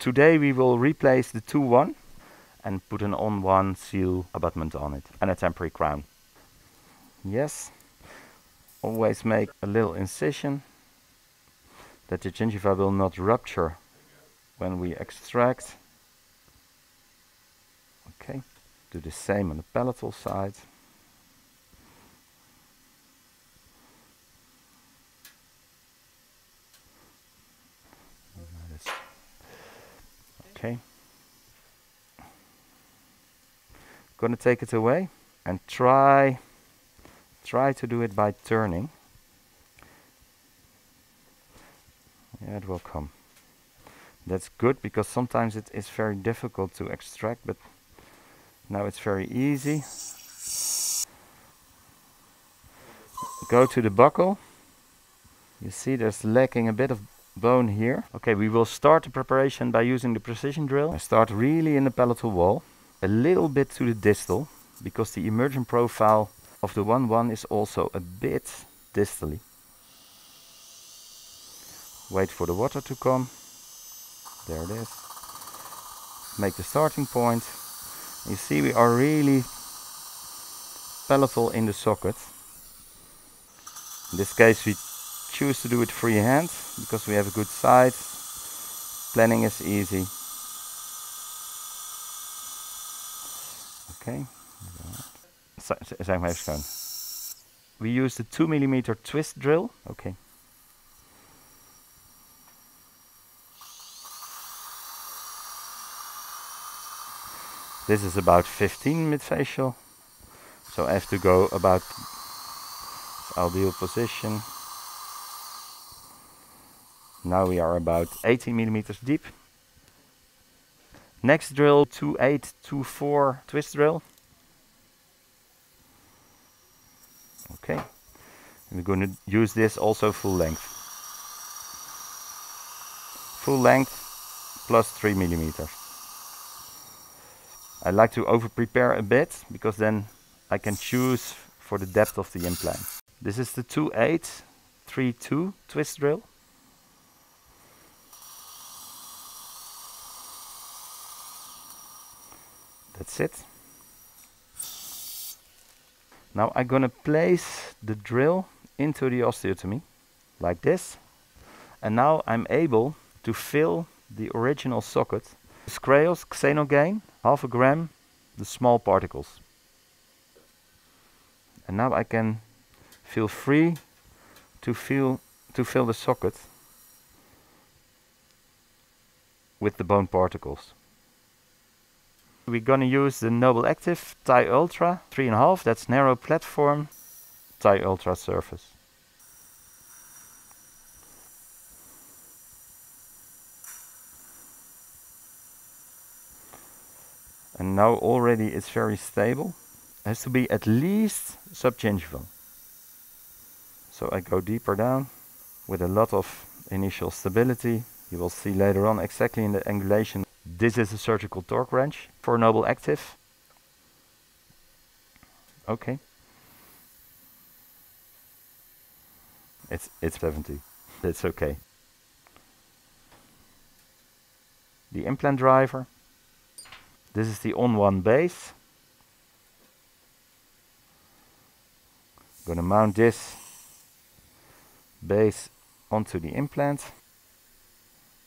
Today we will replace the 2-1 and put an On1 Xeal abutment on it and a temporary crown. Yes, always make a little incision that the gingiva will not rupture when we extract. Okay, do the same on the palatal side. Okay. Gonna take it away and try to do it by turning. Yeah, it will come. That's good because sometimes it is very difficult to extract, but now it's very easy. Go to the buccal. You see there's lacking a bit of bone here. Okay, we will start the preparation by using the precision drill. I start really in the palatal wall, a little bit to the distal, because the emergent profile of the 1-1 is also a bit distally. Wait for the water to come. There it is. Make the starting point. You see we are really palatal in the socket. In this case we choose to do it freehand because we have a good side. Planning is easy. Okay. Zeg maar even schoon. We use the 2mm twist drill. Okay. This is about 15 mid-facial, so I have to go about its ideal position. Now we are about 18 millimeters deep. Next drill, 2824 twist drill. Okay, and we're going to use this also full length. Full length plus 3 millimeters. I like to over prepare a bit because then I can choose for the depth of the implant. This is the 2832 twist drill. That's it. Now I'm gonna place the drill into the osteotomy like this, and now I'm able to fill the original socket. This creos xenogain, 0.5 gram, the small particles. And now I can feel free to fill the socket with the bone particles. We're gonna use the NobelActive TiUltra 3.5, that's narrow platform TiUltra surface. And now already it's very stable. It has to be at least subgingival. So I go deeper down with a lot of initial stability. You will see later on exactly in the angulation. This is a surgical torque wrench for NobelActive. Okay. It's 70. It's okay. The implant driver. This is the On1 Base. Gonna mount this base onto the implant.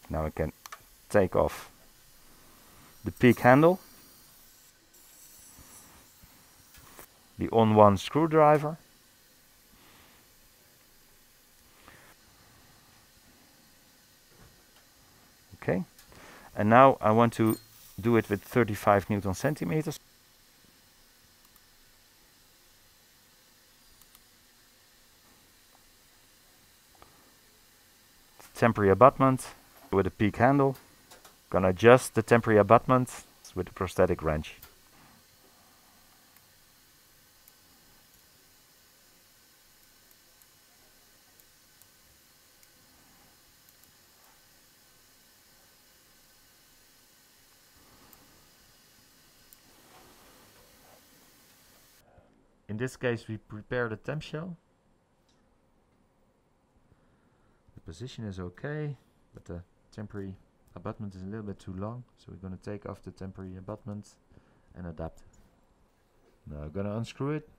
Now I can take off the peak handle, the On1 screwdriver, okay, and now I want to do it with 35 Newton centimeters. Temporary abutment with a peak handle. Gonna adjust the temporary abutment with the prosthetic wrench. In this case we prepare the TempShell. The position is okay, but the temporary abutment is a little bit too long, so we're going to take off the temporary abutment and adapt it. Now I'm going to unscrew it.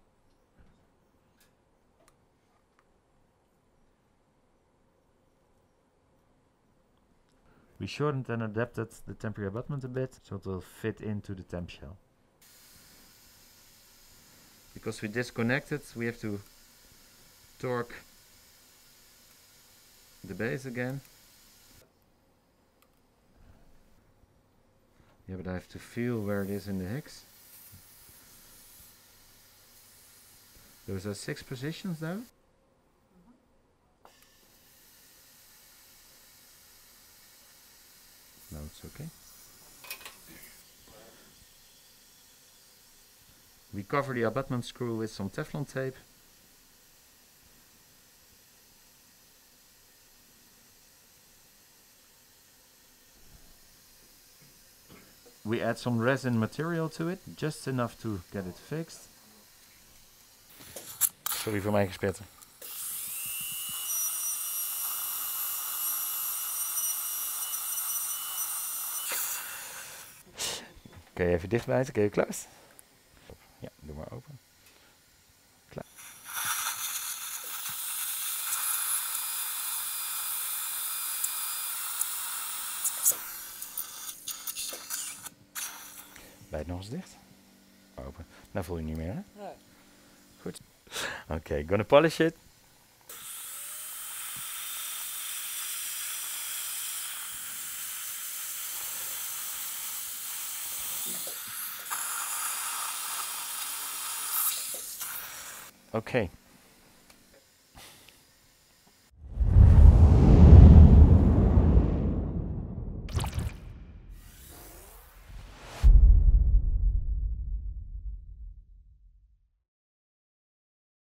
We shortened and adapted the temporary abutment a bit, so it will fit into the TempShell. Because we disconnected, we have to torque the base again. Yeah, but I have to feel where it is in the hex. Those are 6 positions though. No, it's okay. We cover the abutment screw with some Teflon tape. We add some resin material to it, just enough to get it fixed. Sorry voor mijn gespetter. Kun je even dichtbijten? Kun je klaar? Ja, doe maar open. Klaar. Bijt nog eens dicht. Open. Nou voel je niet meer, hè? Nee. Goed. Oké, gonna polish it. Okay.